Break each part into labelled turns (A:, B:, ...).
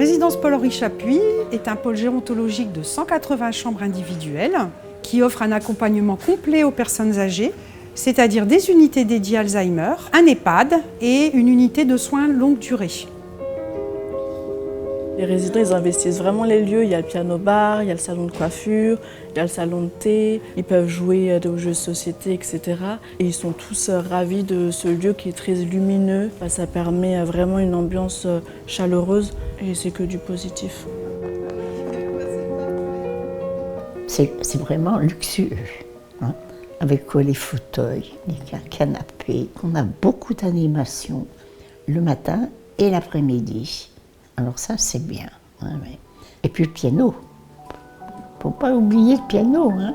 A: résidence Paul-Henri-Chapuis est un pôle gérontologique de 180 chambres individuelles qui offre un accompagnement complet aux personnes âgées, c'est-à-dire des unités dédiées Alzheimer, un EHPAD et une unité de soins longue durée.
B: Les résidents, ils investissent vraiment les lieux. Il y a le piano-bar, il y a le salon de coiffure, il y a le salon de thé. Ils peuvent jouer aux jeux de société, etc. Et ils sont tous ravis de ce lieu qui est très lumineux. Ça permet vraiment une ambiance chaleureuse et c'est que du positif.
C: C'est vraiment luxueux, hein, avec les fauteuils, les canapés. On a beaucoup d'animations le matin et l'après-midi. Alors ça, c'est bien. Ouais, ouais. Et puis le piano. Faut pas oublier le piano, hein.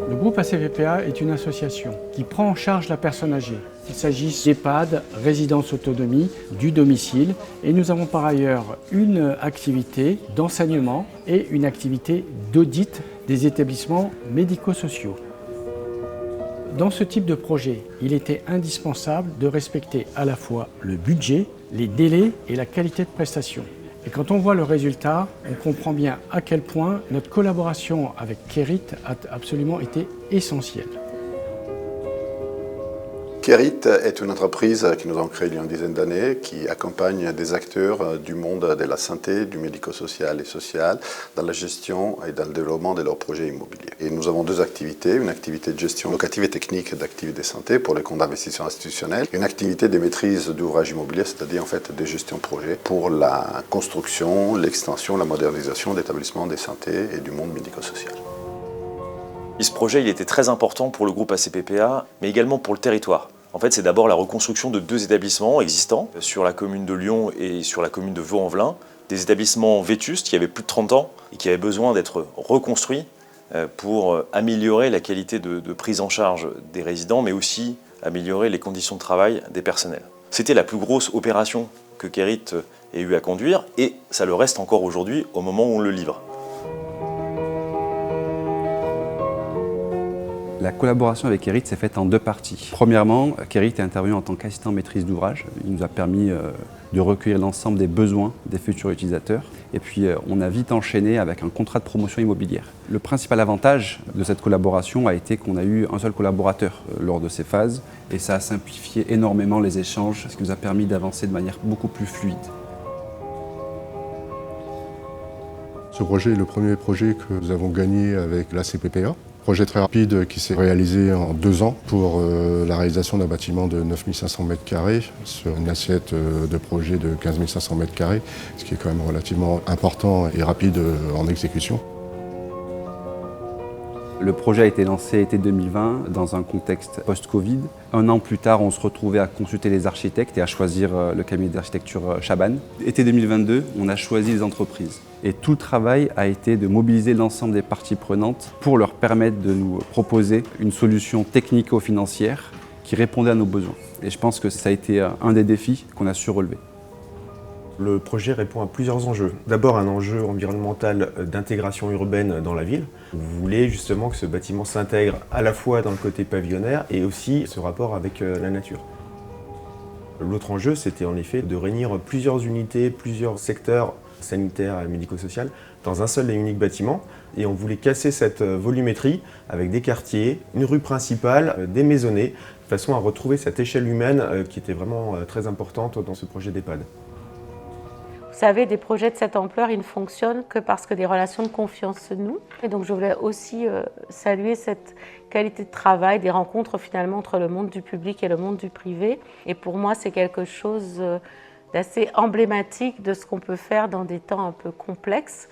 D: Le groupe ACPPA est une association qui prend en charge la personne âgée. Il s'agisse d'EHPAD, résidence autonomie, du domicile. Et nous avons par ailleurs une activité d'enseignement et une activité d'audit des établissements médico-sociaux. Dans ce type de projet, il était indispensable de respecter à la fois le budget, les délais et la qualité de prestation. Et quand on voit le résultat, on comprend bien à quel point notre collaboration avec Kerit a absolument été essentielle.
E: Kerit est une entreprise que nous avons créée il y a une dizaine d'années qui accompagne des acteurs du monde de la santé, du médico-social et social dans la gestion et dans le développement de leurs projets immobiliers. Et nous avons deux activités, une activité de gestion locative et technique d'activités de santé pour les comptes d'investissement institutionnels, et une activité de maîtrise d'ouvrages immobiliers, c'est-à-dire en fait de gestion de projet pour la construction, l'extension, la modernisation d'établissements de santé et du monde médico-social.
F: Ce projet il était très important pour le groupe ACPPA, mais également pour le territoire. En fait, c'est d'abord la reconstruction de deux établissements existants sur la commune de Lyon et sur la commune de Vaux-en-Velin. Des établissements vétustes qui avaient plus de 30 ans et qui avaient besoin d'être reconstruits pour améliorer la qualité de prise en charge des résidents, mais aussi améliorer les conditions de travail des personnels. C'était la plus grosse opération que Kerit ait eu à conduire et ça le reste encore aujourd'hui au moment où on le livre.
G: La collaboration avec Kerit s'est faite en deux parties. Premièrement, Kerit est intervenu en tant qu'assistant maîtrise d'ouvrage. Il nous a permis de recueillir l'ensemble des besoins des futurs utilisateurs. Et puis, on a vite enchaîné avec un contrat de promotion immobilière. Le principal avantage de cette collaboration a été qu'on a eu un seul collaborateur lors de ces phases. Et ça a simplifié énormément les échanges, ce qui nous a permis d'avancer de manière beaucoup plus fluide.
H: Ce projet est le premier projet que nous avons gagné avec l'ACPPA. Projet très rapide qui s'est réalisé en 2 ans pour la réalisation d'un bâtiment de 9500 m² sur une assiette de projet de 15 500 m², ce qui est quand même relativement important et rapide en exécution.
G: Le projet a été lancé été 2020 dans un contexte post-Covid. 1 an plus tard, on se retrouvait à consulter les architectes et à choisir le cabinet d'architecture Chaban. Été 2022, on a choisi les entreprises. Et tout le travail a été de mobiliser l'ensemble des parties prenantes pour leur permettre de nous proposer une solution technico-financière qui répondait à nos besoins. Et je pense que ça a été un des défis qu'on a su relever.
I: Le projet répond à plusieurs enjeux. D'abord un enjeu environnemental d'intégration urbaine dans la ville. Vous voulez justement que ce bâtiment s'intègre à la fois dans le côté pavillonnaire et aussi ce rapport avec la nature. L'autre enjeu, c'était en effet de réunir plusieurs unités, plusieurs secteurs sanitaires et médico-social dans un seul et unique bâtiment. Et on voulait casser cette volumétrie avec des quartiers, une rue principale, des maisonnées, de façon à retrouver cette échelle humaine qui était vraiment très importante dans ce projet d'EHPAD.
J: Vous savez, des projets de cette ampleur, ils ne fonctionnent que parce que des relations de confiance se nouent. Et donc je voulais aussi saluer cette qualité de travail, des rencontres finalement entre le monde du public et le monde du privé. Et pour moi, c'est quelque chose d'assez emblématique de ce qu'on peut faire dans des temps un peu complexes.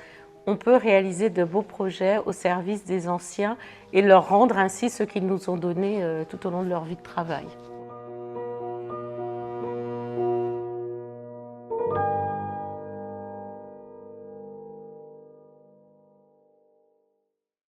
J: On peut réaliser de beaux projets au service des anciens et leur rendre ainsi ce qu'ils nous ont donné tout au long de leur vie de travail.